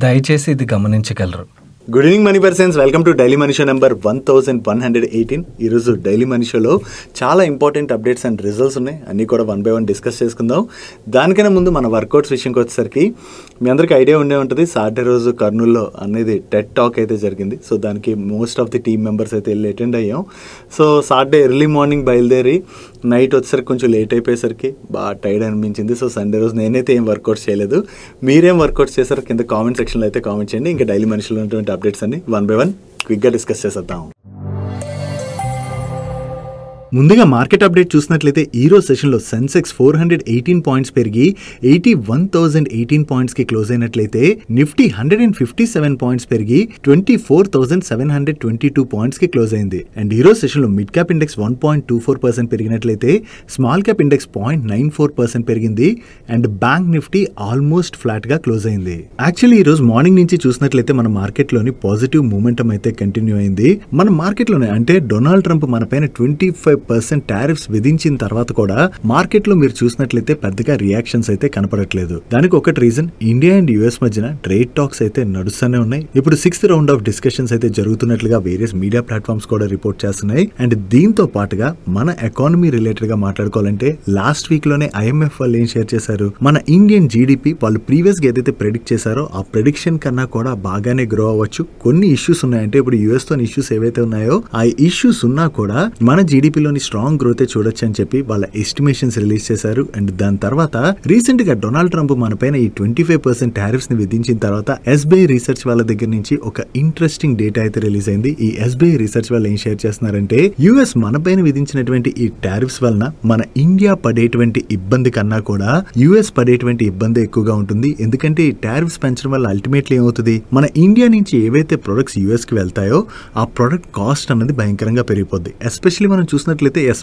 దయచేసి ఇది గమనించగలరు. Good evening money persons, welcome to daily money show number 1118. ఈరోజు డైలీ మనీ షోలో చాలా ఇంపార్టెంట్ అప్డేట్స్ అండ్ రిజల్ట్స్ ఉన్నాయి, అన్నీ కూడా వన్ బై వన్ డిస్కస్ చేసుకుందాం. దానికన్నా ముందు మన వర్కౌట్స్ విషయంకి వచ్చేసరికి మీ అందరికీ ఐడియా ఉండే ఉంటుంది, సాటర్డే రోజు కర్నూల్లో అనేది టెడ్ టాక్ అయితే జరిగింది. సో దానికి most of the team members అయితే వెళ్ళి అటెండ్ అయ్యాం. సో సాటర్డే ఎర్లీ మార్నింగ్ బయలుదేరి నైట్ వచ్చేసరికి కొంచెం లేట్ అయిపోయేసరికి బాగా టైర్డ్ అనిపించింది. సో సండే రోజు నేనైతే ఏం వర్కౌట్స్ చేయలేదు. మీరేం వర్కౌట్స్ చేశారు కింద కామెంట్ సెక్షన్లో అయితే కామెంట్ చేయండి. ఇంకా డైలీ మనిషిలో ఉన్నటువంటి అప్డేట్స్ అన్ని వన్ బై వన్ క్విక్గా డిస్కస్ చేసేద్దాం. ముందుగా మార్కెట్ అప్డేట్ చూసినట్లయితే ఈ రోజు సెషన్లో సెన్సెక్స్ 418 పాయింట్స్ పెరిగి 81,018 పాయింట్స్కి క్లోజ్ అయినట్లయితే నిఫ్టీ 157 పాయింట్స్ పెరిగి 24,722 పాయింట్స్కి క్లోజ్ అయింది. అండ్ ఈ రోజు సెషన్లో మిడ్ క్యాప్ ఇండెక్స్ 1.24% పెరిగినట్లయితే స్మాల్ క్యాప్ ఇండెక్స్ 0.94% పెరిగింది. అండ్ బ్యాంక్ నిఫ్టీ ఆల్మోస్ట్ ఫ్లాట్గా క్లోజ్ అయింది. యాక్చువల్లీ ఈ రోజు మార్నింగ్ నుంచి చూసినట్లయితే మన మార్కెట్లోని పాజిటివ్ మూమెంటం అయితే కంటిన్యూ అయింది. మన మార్కెట్లోనే అంటే డొనాల్డ్ ట్రంప్ మన పైన 25% టారిఫ్స్ విధించిన తర్వాత కూడా మార్కెట్ లో మీరు చూసినట్లయితే పెద్దగా రియాక్షన్స్ అయితే కనపడట్లేదు. దానికి ఒకటి రీజన్, ఇండియా అండ్ యుఎస్ మధ్యన ట్రేడ్ టాక్స్ అయితే నడుస్తూనే ఉన్నాయి. ఇప్పుడు 6th రౌండ్ ఆఫ్ డిస్కషన్స్ అయితే జరుగుతున్నట్లుగా వేరియస్ మీడియా ప్లాట్ఫామ్స్ కూడా రిపోర్ట్ చేస్తున్నాయి. అండ్ దీంతో పాటుగా మన ఎకానమీ రిలేటెడ్ గా మాట్లాడుకోవాలంటే లాస్ట్ వీక్ లోనే ఐఎంఎఫ్ వాళ్ళు ఏం షేర్ చేశారు, మన ఇండియన్ జీడిపి వాళ్ళు ప్రీవియస్ గా ఏదైతే ప్రెడిక్ట్ చేశారో ఆ ప్రెడిక్షన్ కన్నా కూడా బాగానే గ్రో అవ్వచ్చు. కొన్ని ఇష్యూస్ ఉన్నాయంటే ఇప్పుడు యుఎస్ తో ఇష్యూస్ ఏవైతే ఉన్నాయో ఆ ఇష్యూస్ ఉన్నా కూడా మన జీడిపిలో స్ట్రాంగ్ గ్రోత్ చూడొచ్చు అని చెప్పి వాళ్ళ ఎస్టిమేషన్స్ రిలీజ్ చేశారు. అండ్ దాని తర్వాత రీసెంట్ గా డొనాల్డ్ ట్రంప్ మన పైన ఈ 25% టారిఫ్స్ ని విధించిన తర్వాత ఎస్బీఐ రీసెర్చ్ వాళ్ళ దగ్గర నుంచి ఒక ఇంట్రెస్టింగ్ డేటా అయితే రిలీజ్ అయింది. ఈ ఎస్బీఐ రీసెర్చ్ వాళ్ళు ఏం షేర్ చేస్తున్నారంటే యుఎస్ మన పైన విధించినటువంటి ఈ టారిఫ్స్ వలన మన ఇండియా పడేటువంటి ఇబ్బంది కన్నా కూడా యుఎస్ పడేటువంటి ఇబ్బంది ఎక్కువగా ఉంటుంది. ఎందుకంటే ఈ టారిఫ్స్ పెంచడం వల్ల అల్టిమేట్లీ ఏమవుతుంది, మన ఇండియా నుంచి ఏవైతే ప్రొడక్ట్స్ యుఎస్ కి వెళ్తాయో ఆ ప్రొడక్ట్ కాస్ట్ అనేది భయంకరంగా పెరిగిపోద్ది. ఎస్పెషల్లీ మనం చూసినట్లయితే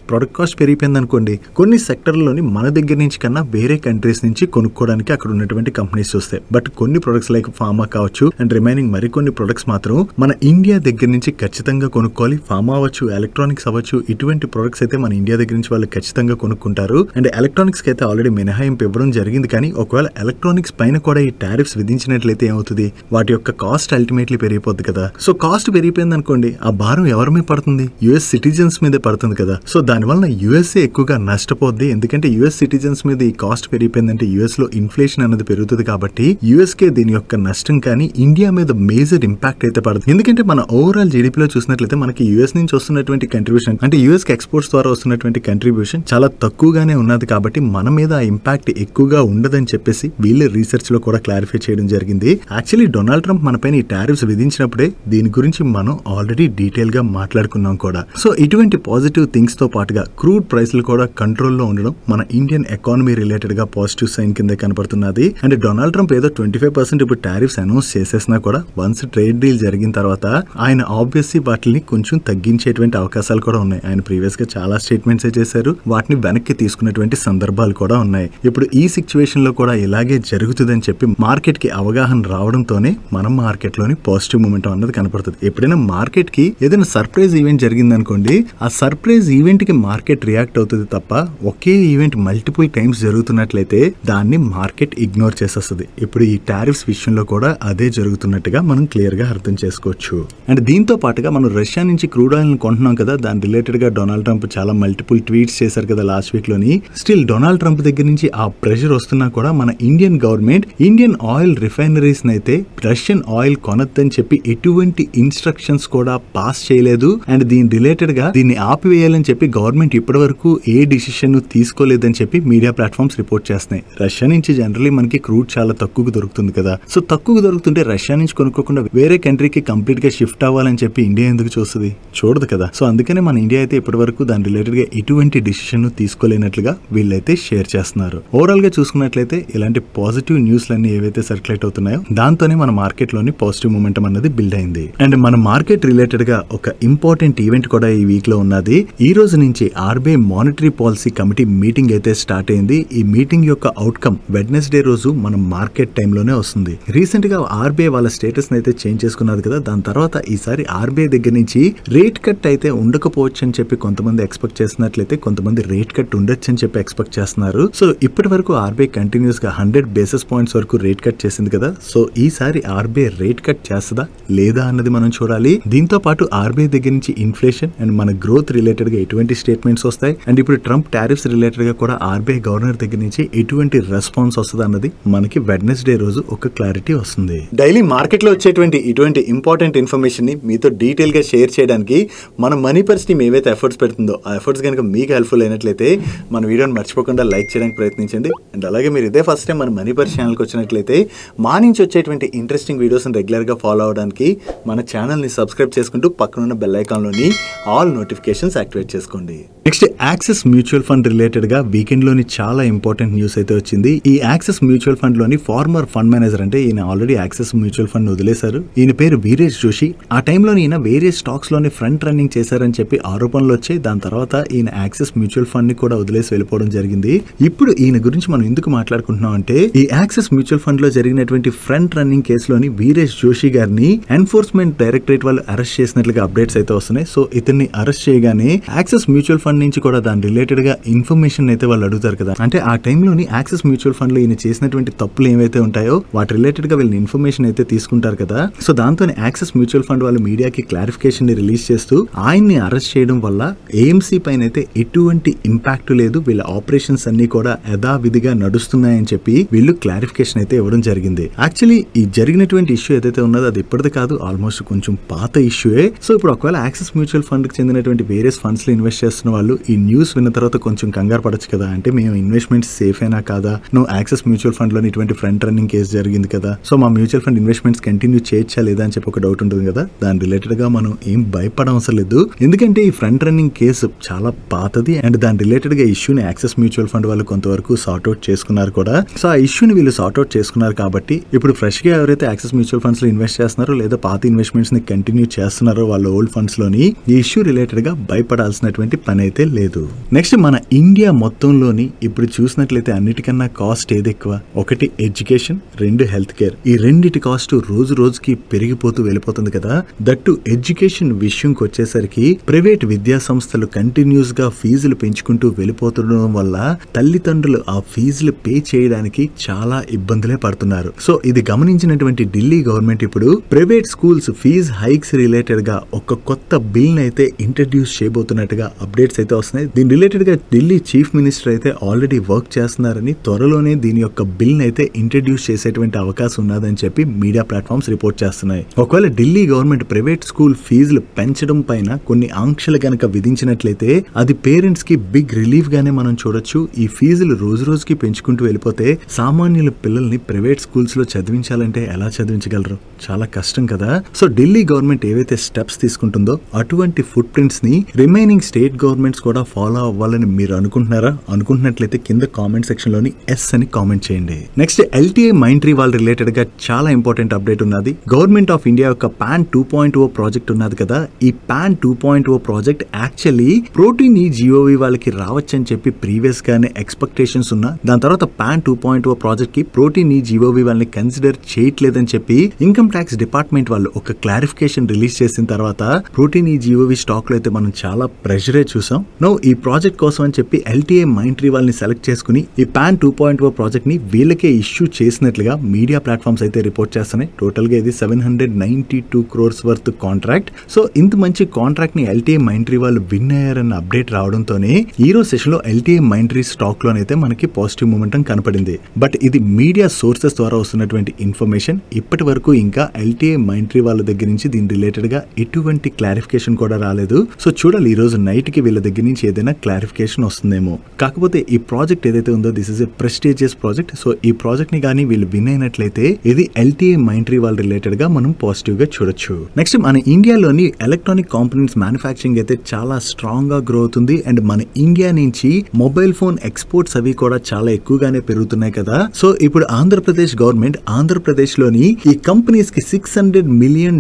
ప్రొడక్ట్ కాస్ట్ పెరిగిపోయింది అనుకోండి, కొన్ని సెక్టర్లలోని మన దగ్గర నుంచి కన్నా వేరే కంట్రీస్ నుంచి కొనుక్కోవడానికి అక్కడ ఉన్నటువంటి కంపెనీస్ వస్తాయి. బట్ కొన్ని ప్రొడక్ట్స్ లైక్ ఫార్మా కావచ్చు అండ్ రిమైనింగ్ మరికొన్ని ప్రొడక్ట్స్ మాత్రం మన ఇండియా దగ్గర నుంచి ఖచ్చితంగా కొనుక్కోవాలి. ఫార్మా అవ్వచ్చు, ఎలక్ట్రానిక్స్ అవ్వచ్చు, ఇటువంటి ప్రొడక్ట్స్ అయితే మన ఇండియా దగ్గర నుంచి వాళ్ళు ఖచ్చితంగా కొనుక్కుంటారు. అండ్ ఎలక్ట్రానిక్స్ కి అయితే ఆల్రెడీ మినహాయింపు ఇవ్వడం జరిగింది. కానీ ఒకవేళ ఎలక్ట్రానిక్స్ పైన కూడా ఈ టారిఫ్స్ విధించినట్లయితే ఏమవుతుంది, వాటి యొక్క కాస్ట్ అల్టిమేట్లీ పెరిగిపోద్ది కదా. సో కాస్ట్ పెరిగిపోయింది అనుకోండి, ఆ భారం ఎవరి మీద పడుతుంది, యుఎస్ సిటిజన్స్ మీదే పడుతుంది కదా. సో దానివల్ల యుఎస్ఏ ఎక్కువగా నష్టపోద్ది. ఎందుకంటే యుఎస్ సిటిజన్స్ మీద ఈ కాస్ట్ పెరిగిపోయిందంటే యుఎస్ లో ఇన్ఫ్లేషన్ అనేది పెరుగుతుంది కాబట్టి యుఎస్ కే దీని యొక్క నష్టం, కానీ ఇండియా మీద మేజర్ ఇంపాక్ట్ అయితే పడుతుంది. ఎందుకంటే మన ఓవరాల్ జీడిపిలో చూసినట్లయితే మనకి యుఎస్ నుంచి వస్తున్నటువంటి కంట్రిబ్యూషన్ అంటే యుఎస్ కి ఎక్స్పోర్ట్స్ ద్వారా వస్తున్నటువంటి కంట్రిబ్యూషన్ చాలా తక్కువగానే ఉన్నది కాబట్టి మన మీద ఆ ఇంపాక్ట్ ఎక్కువగా ఉండదని చెప్పేసి వీళ్ళ రీసెర్చ్ లో కూడా క్లారిఫై చేయడం జరిగింది. యాక్చువల్లీ డొనాల్డ్ ట్రంప్ మన పైన ఈ టారిఫ్స్ విధించినప్పుడే దీని గురించి మనం ఆల్రెడీ డీటెయిల్ గా మాట్లాడుకున్నాం కూడా. సో ఇటువంటి పాజిటివ్ థింగ్స్ తో పాటుగా క్రూడ్ ప్రైస్లు కూడా కంట్రోల్లో ఉండడం మన ఇండియన్ ఎకానమీ రిలేటెడ్ గా పాజిటివ్ సైన్ కింద కనపడుతున్నది. అండ్ డొనాల్డ్ ట్రంప్ ఏదో 25% ఇప్పుడు టారిఫ్స్ అనౌన్స్ చేసేసినా కూడా వన్స్ ట్రేడ్ డీల్ జరిగిన తర్వాత ఆయన ఆబ్వియస్లీ వాటిని కొంచెం తగ్గించేటువంటి అవకాశాలు కూడా ఉన్నాయి. ఆయన ప్రీవియస్ గా చాలా స్టేట్మెంట్స్ చేశారు, వాటిని వెనక్కి తీసుకున్నటువంటి సందర్భాలు కూడా ఉన్నాయి. ఇప్పుడు ఈ సిచ్యువేషన్ లో కూడా ఇలాగే జరుగుతుందని చెప్పి మార్కెట్ కి అవగాహన రావడంతోనే మనం మార్కెట్ లోని పాజిటివ్ మూమెంట్ అన్నది కనపడుతుంది. ఎప్పుడైనా మార్కెట్ కి ఏదైనా సర్ప్రైజ్ ఈవెంట్ జరిగింది అనుకోండి, ఆ సర్ప్రైజ్ ఈవెంట్ కి మార్కెట్ రియాక్ట్ అవుతుంది తప్ప ఒకే ఈవెంట్ మల్టిపుల్ టైమ్స్ జరుగుతున్నట్లయితే దాన్ని మార్కెట్ ఇగ్నోర్ చేసేస్తుంది. ఇప్పుడు ఈ టారిఫ్స్ విషయంలో కూడా అదే జరుగుతున్నట్టుగా మనం క్లియర్ గా అర్థం చేసుకోవచ్చు. అండ్ దీంతో పాటుగా మనం రష్యా నుంచి క్రూడ్ ఆయిల్ కొంటున్నాం కదా, దాని రిలేటెడ్ గా డొనాల్డ్ ట్రంప్ చాలా మల్టిపుల్ ట్వీట్స్ చేశారు కదా లాస్ట్ వీక్ లోని. స్టిల్ డొనాల్డ్ ట్రంప్ దగ్గర నుంచి ఆ ప్రెషర్ వస్తున్నా కూడా మన Indian government Indian oil refineries అయితే రష్యన్ ఆయిల్ కొనొద్దని చెప్పి ఎటువంటి ఇన్స్ట్రక్షన్స్ కూడా పాస్ చేయలేదు. అండ్ దీని రిలేటెడ్ గా దీన్ని ఆపివేయాలని చెప్పి గవర్నమెంట్ ఇప్పటి వరకు ఏ డిసిషన్ తీసుకోలేదని చెప్పి మీడియా ప్లాట్ఫామ్స్ రిపోర్ట్ చేస్తున్నాయి. రష్యా నుంచి జనరల్లీ మనకి క్రూడ్ చాలా తక్కువ దొరుకుతుంది కదా. సో తక్కువ దొరుకుతుంటే రష్యా నుంచి కొనుక్కోకుండా వేరే కంట్రీకి కంప్లీట్ గా షిఫ్ట్ అవ్వాలని చెప్పి ఇండియా ఎందుకు చూస్తుంది, చూడదు కదా. సో అందుకనే మన ఇండియా అయితే ఇప్పటి వరకు దాని రిలేటెడ్ గా ఎటువంటి డిసిషన్ తీసుకోలేనట్లుగా వీళ్ళైతే షేర్ చేస్తున్నారు. ఓవరాల్ గా చూసుకున్నట్లయితే ఇలాంటి పాజిటివ్ న్యూస్ లన్నీ ఏవైతే సర్క్యులేట్ అవుతున్నాయో దాంతోనే మన మార్కెట్ లోని పాజిటివ్ మూమెంటం అన్నది బిల్డ్ అయింది. అండ్ మన మార్కెట్ రిలేటెడ్ గా ఒక ఇంపార్టెంట్ ఈవెంట్ కూడా ఈ వీక్ లో ఉన్నది. ఈ రోజు నుంచి RBI monetary policy committee meeting అయితే స్టార్ట్ అయింది. ఈ మీటింగ్ యొక్క అవుట్కమ్ వెడ్నెస్డే రోజు మన మార్కెట్ టైంలోనే వస్తుంది. రీసెంట్ గా ఆర్బీఐ వాళ్ళ స్టేటస్ అయితే చేంజ్ చేసుకున్నది కదా, దాని తర్వాత ఈసారి ఆర్బీఐ దగ్గర నుంచి రేట్ కట్ అయితే ఉండకపోవచ్చు అని చెప్పి కొంతమంది ఎక్స్పెక్ట్ చేస్తున్నట్లయితే కొంతమంది రేట్ కట్ ఉండొచ్చు అని చెప్పి ఎక్స్పెక్ట్ చేస్తున్నారు. సో ఇప్పటి వరకు ఆర్బీఐ కంటిన్యూస్ గా 100 బేసిస్ పాయింట్స్ వరకు రేట్ కట్ చేసింది కదా, సో ఈసారి ఆర్బీఐ రేట్ కట్ చేస్తుందా లేదా అన్నది మనం చూడాలి. దీంతో పాటు ఆర్బీఐ దగ్గర నుంచి ఇన్ఫ్లేషన్ అండ్ మన గ్రోత్ రిలేటెడ్ గా ఎటువంటి స్టేట్మెంట్స్ వస్తాయి అండ్ ఇప్పుడు ట్రంప్ టారిఫ్స్ రిలేటెడ్ గా కూడా ఆర్బీఐ గవర్నర్ దగ్గర నుంచి ఎటువంటి రెస్పాన్స్ వస్తుంది అన్నది మనకి వెడ్నెస్డే రోజు ఒక క్లారిటీ వస్తుంది. డైలీ మార్కెట్ లో వచ్చేటువంటి ఇటువంటి ఇంపార్టెంట్ ఇన్ఫర్మేషన్ ని మీతో డీటెయిల్ గా షేర్ చేయడానికి మన మనీ పర్స్ టీమ్ ఏవైతే ఎఫర్ట్స్ పెడుతుందో ఆ ఎఫర్ట్స్ కనుక మీకు హెల్ప్ఫుల్ అయినట్లయితే మన వీడియోని మర్చిపోకుండా లైక్ చేయడానికి ప్రయత్నించండి. అండ్ అలాగే మీరు ఇదే ఫస్ట్ టైం మన మనీ పర్స్ ఛానల్కి వచ్చినట్లయితే మా నుంచి వచ్చేటువంటి ఇంట్రెస్టింగ్ వీడియోస్ రెగ్యులర్ గా ఫాలో అవడానికి మన ఛానల్ ని సబ్స్క్రైబ్ చేసుకుంటూ పక్కనున్న బెల్ ఐకాన్ లోని ఆల్ నోటిఫికేషన్స్ యాక్టివేట్ చేసుకోండి. Next axis mutual fund related గా వీకెండ్ లోని చాలా ఇంపార్టెంట్ న్యూస్ అయితే వచ్చింది. ఈ యాక్సిస్ మ్యూచువల్ ఫండ్ లోని ఫార్మర్ ఫండ్ మేనేజర్, అంటే ఈయన ఆల్రెడీ యాక్సిస్ మ్యూచువల్ ఫండ్ వదిలేశారు. ఈయన పేరు వీరేష్ జోషి. ఆ టైంలో ఈయన వేరే స్టాక్స్ లోని ఫ్రంట్ రన్నింగ్ చేశారని చెప్పి ఆరోపణలు వచ్చాయి. దాని తర్వాత ఈయన యాక్సిస్ మ్యూచువల్ ఫండ్ ని కూడా వదిలేసి వెళ్ళిపోవడం జరిగింది. ఇప్పుడు ఈయన గురించి మనం ఎందుకు మాట్లాడుకుంటున్నాం అంటే, ఈ యాక్సిస్ మ్యూచువల్ ఫండ్ లో జరిగినటువంటి ఫ్రంట్ రన్నింగ్ కేసులోని వీరేష్ జోషి గారిని ఎన్ఫోర్స్మెంట్ డైరెక్టరేట్ వాళ్ళు అరెస్ట్ చేసినట్లుగా అప్డేట్స్ అయితే వస్తున్నాయి. సో ఇతన్ని అరెస్ట్ చేయగానే యాక్సిస్ మ్యూచువల్ ఫండ్ నుంచి కూడా దాని రిలేటెడ్ గా ఇన్ఫర్మేషన్ అయితే వాళ్ళు అడుగుతారు కదా, అంటే ఆ టైంలోని యాక్సిస్ మ్యూచువల్ ఫండ్ లో ఈయన చేసినటువంటి తప్పులు ఏవైతే ఉంటాయో వాటి రిలేటెడ్ గా వీళ్ళని ఇన్ఫర్మేషన్ అయితే తీసుకుంటారు కదా. సో దాంతో యాక్సిస్ మ్యూచువల్ ఫండ్ వాళ్ళు మీడియాకి క్లారిఫికేషన్ ని రిలీజ్ చేస్తూ ఆయన్ని అరెస్ట్ చేయడం వల్ల ఏఎంసీ పైన అయితే ఎటువంటి ఇంపాక్ట్ లేదు, వీళ్ళ ఆపరేషన్స్ అన్ని కూడా యథావిధిగా నడుస్తున్నాయని చెప్పి వీళ్ళు క్లారిఫికేషన్ అయితే ఇవ్వడం జరిగింది. యాక్చువల్లీ ఈ జరిగినటువంటి ఇష్యూ ఏదైతే ఉన్నదో అది ఇప్పటిది కాదు, ఆల్మోస్ట్ కొంచెం పాత ఇష్యూయే. సో ఇప్పుడు ఒకవేళ యాక్సిస్ మ్యూచువల్ ఫండ్ కి చెందినటువంటి వేరియస్ ఫండ్స్ లో ఇన్వెస్ట్ చేస్తున్న వాళ్ళు ఈ న్యూస్ విన్న తర్వాత కొంచెం కంగారు పడచ్చు కదా, అంటే మేము ఇన్వెస్ట్మెంట్ సేఫ్ అయినా కాదా, నువ్వు యాక్సిస్ మ్యూచువల్ ఫండ్ లోని ఇటువంటి ఫ్రంట్ రన్నింగ్ కేసు జరిగింది కదా, సో మా మ్యూచువల్ ఫండ్ ఇన్వెస్ట్మెంట్స్ కంటిన్యూ చేయొచ్చా లేదా అని చెప్పి ఒక డౌట్ ఉంటుంది కదా. దాని రిలేటెడ్ గా మనం ఏం భయపడవసరం లేదు, ఎందుకంటే ఈ ఫ్రంట్ రన్నింగ్ కేసు చాలా పాతది అండ్ దాని రిలేటెడ్ గా ఇష్యూని యాక్సిస్ మ్యూచువల్ ఫండ్ వాళ్ళు కొంతవరకు సార్ట్అవుట్ చేసుకున్నారు కూడా. సో ఆ ఇష్యూని వీళ్ళు సార్ట్అవుట్ చేసుకున్నారు కాబట్టి ఇప్పుడు ఫ్రెష్ గా ఎవరైతే యాక్సిస్ మ్యూచువల్ ఫండ్స్ లో ఇన్వెస్ట్ చేస్తున్నారో లేదా పాత ఇన్వెస్ట్మెంట్స్ ని కంటిన్యూ చేస్తున్నారో వాళ్ళ ఓల్డ్ ఫండ్స్ లోని ఈ ఇష్యూ రిలేటెడ్ గా భయపడాల్సినటువంటి పని అయితే లేదు. నెక్స్ట్ మన ఇండియా మొత్తంలోని ఇప్పుడు చూసినట్లయితే అన్నిటికన్నా కాస్ట్ ఏది ఎక్కువ? ఒకటి ఎడ్యుకేషన్, రెండు హెల్త్ కేర్. ఈ రెండిటి కాస్ట్ రోజు రోజుకి పెరిగిపోతూ వెళ్ళిపోతుంది కదా. దట్టు ఎడ్యుకేషన్ విషయంకి వచ్చేసరికి ప్రైవేట్ విద్యా సంస్థలు కంటిన్యూస్ గా ఫీజులు పెంచుకుంటూ వెళ్ళిపోతుండడం వల్ల తల్లిదండ్రులు ఆ ఫీజులు పే చేయడానికి చాలా ఇబ్బందులే పడుతున్నారు. సో ఇది గమనించినటువంటి ఢిల్లీ గవర్నమెంట్ ఇప్పుడు private schools fees hikes related గా ఒక కొత్త బిల్ అయితే ఇంట్రడ్యూస్ చేయబోతున్నట్టుగా అప్డేట్స్ అయితే వస్తున్నాయి. దీని రిలేటెడ్ గా ఢిల్లీ చీఫ్ మినిస్టర్ అయితే ఆల్రెడీ వర్క్ చేస్తున్నారని, త్వరలోనే దీని యొక్క బిల్ అయితే ఇంట్రడ్యూస్ చేసేటువంటి అవకాశం ఉన్నదని చెప్పి మీడియా ప్లాట్ఫామ్స్ రిపోర్ట్ చేస్తున్నాయి. ఒకవేళ ఢిల్లీ గవర్నమెంట్ ప్రైవేట్ స్కూల్ ఫీజులు పెంచడం పైన కొన్ని ఆంక్షలు గనక విధించినట్లయితే అది పేరెంట్స్ కి బిగ్ రిలీఫ్ గానే మనం చూడొచ్చు. ఈ ఫీజులు రోజు రోజుకి పెంచుకుంటూ వెళ్ళిపోతే సామాన్యుల పిల్లల్ని ప్రైవేట్ స్కూల్స్ లో చదివించాలంటే ఎలా చదివించగలరు? చాలా కష్టం కదా. సో ఢిల్లీ గవర్నమెంట్ ఏవైతే స్టెప్స్ తీసుకుంటుందో అటువంటి ఫుట్ ప్రింట్స్ ని రిమైనింగ్ స్టేట్ గవర్నమెంట్స్ కూడా ఫాలో అవ్వాలని మీరు అనుకుంటున్నారా? అనుకుంటున్నట్లయితే కింద కామెంట్ సెక్షన్ లోని ఎస్ అని కామెంట్ చేయండి. నెక్స్ట్ ఎల్టీఐ మైంట్రీ వాళ్ళ రిలేటెడ్ గా చాలా ఇంపార్టెంట్ అప్డేట్ ఉన్నది. గవర్నమెంట్ ఆఫ్ ఇండియా యొక్క పాన్ 2.0 ప్రాజెక్ట్ ఉన్నది కదా, ఈ పాన్ 2.0 ప్రాజెక్ట్ యాక్చువల్లీ ప్రోటీన్ ఈ జిఓవి వాళ్ళకి రావచ్చని చెప్పి ప్రీవియస్ గానే ఎక్స్పెక్టేషన్స్ ఉన్నా, దాని తర్వాత పాన్ 2.0 ప్రాజెక్ట్ కి ప్రోటీన్ ఈ జిఓవి వాళ్ళని కన్సిడర్ చేయట్లేదని చెప్పి ఇన్కమ్ ట్యాక్స్ డిపార్ట్మెంట్ వాళ్ళు ఒక క్లారిఫికేషన్ రిలీజ్ చేసిన తర్వాత ప్రోటీన్ ఈ జిఓవి స్టాక్ లో అయితే మనం చాలా ప్రెషరే చూసాం. నో ఈ ప్రాజెక్ట్ కోసం అని చెప్పి ఎల్టీఐ మైంట్రీ వాళ్ళని సెలెక్ట్ చేసుకుని ఈ పాన్ 2.0 ప్రాజెక్ట్ ని వీళ్ళకే ఇష్యూ చేసినట్లుగా మీడియా ప్లాట్ఫామ్స్ అయితే రిపోర్ట్ చేస్తున్నాయి. టోటల్ గా ఇది 792 crores వర్త్ కాంట్రాక్ట్. సో ఇంత మంచి కాంట్రాక్ట్ ని ఎల్టీఐ మైంట్రీ వాళ్ళు విన్ అయ్యారన్న అప్డేట్ రావడంతోనే ఈ రోజు సెషన్ లో ఎల్టీఐ మైంట్రీ స్టాక్ లోనైతే మనకి పాజిటివ్ మూమెంటం కనపడింది. బట్ ఇది మీడియా సోర్సెస్ ద్వారా వస్తున్నటువంటి ఇన్ఫర్మేషన్. ఇప్పటి వరకు ఇంకా ఎల్టీఐ మైంట్రీ వాళ్ళ దగ్గర నుంచి దీని రిలేటెడ్ గా ఎటువంటి క్లారిఫికేషన్ కూడా రాలేదు. సో చూడాలి ఈ రోజు నైట్ కి వీళ్ళ దగ్గర నుంచి ఏదైనా క్లారిఫికేషన్ వస్తుందేమో. కాకపోతే ఈ ప్రాజెక్ట్ ఏదైతే ఉందో this is a prestigious project. So ఈ ప్రాజెక్ట్ ని కానీ వీళ్ళు విన్ అయినట్లయితే ఇది ఎల్టీఐ మైంట్రీ వాళ్ళ రిలేటెడ్ గా మనం పాజిటివ్ గా చూడొచ్చు. నెక్స్ట్ మన ఇండియాలోని ఎలక్ట్రానిక్ కాంపోనెంట్స్ మ్యానుఫ్యాక్చరింగ్ అయితే చాలా స్ట్రాంగ్ గా గ్రో అవుతుంది అండ్ మన ఇండియా నుంచి మొబైల్ ఫోన్ ఎక్స్పోర్ట్స్ అవి కూడా చాలా ఎక్కువగానే పెరుగుతున్నాయి కదా. సో ఇప్పుడు ఆంధ్రప్రదేశ్ గవర్నమెంట్ ఆంధ్రప్రదేశ్ లోని ఈ కంపెనీస్ కి $600 million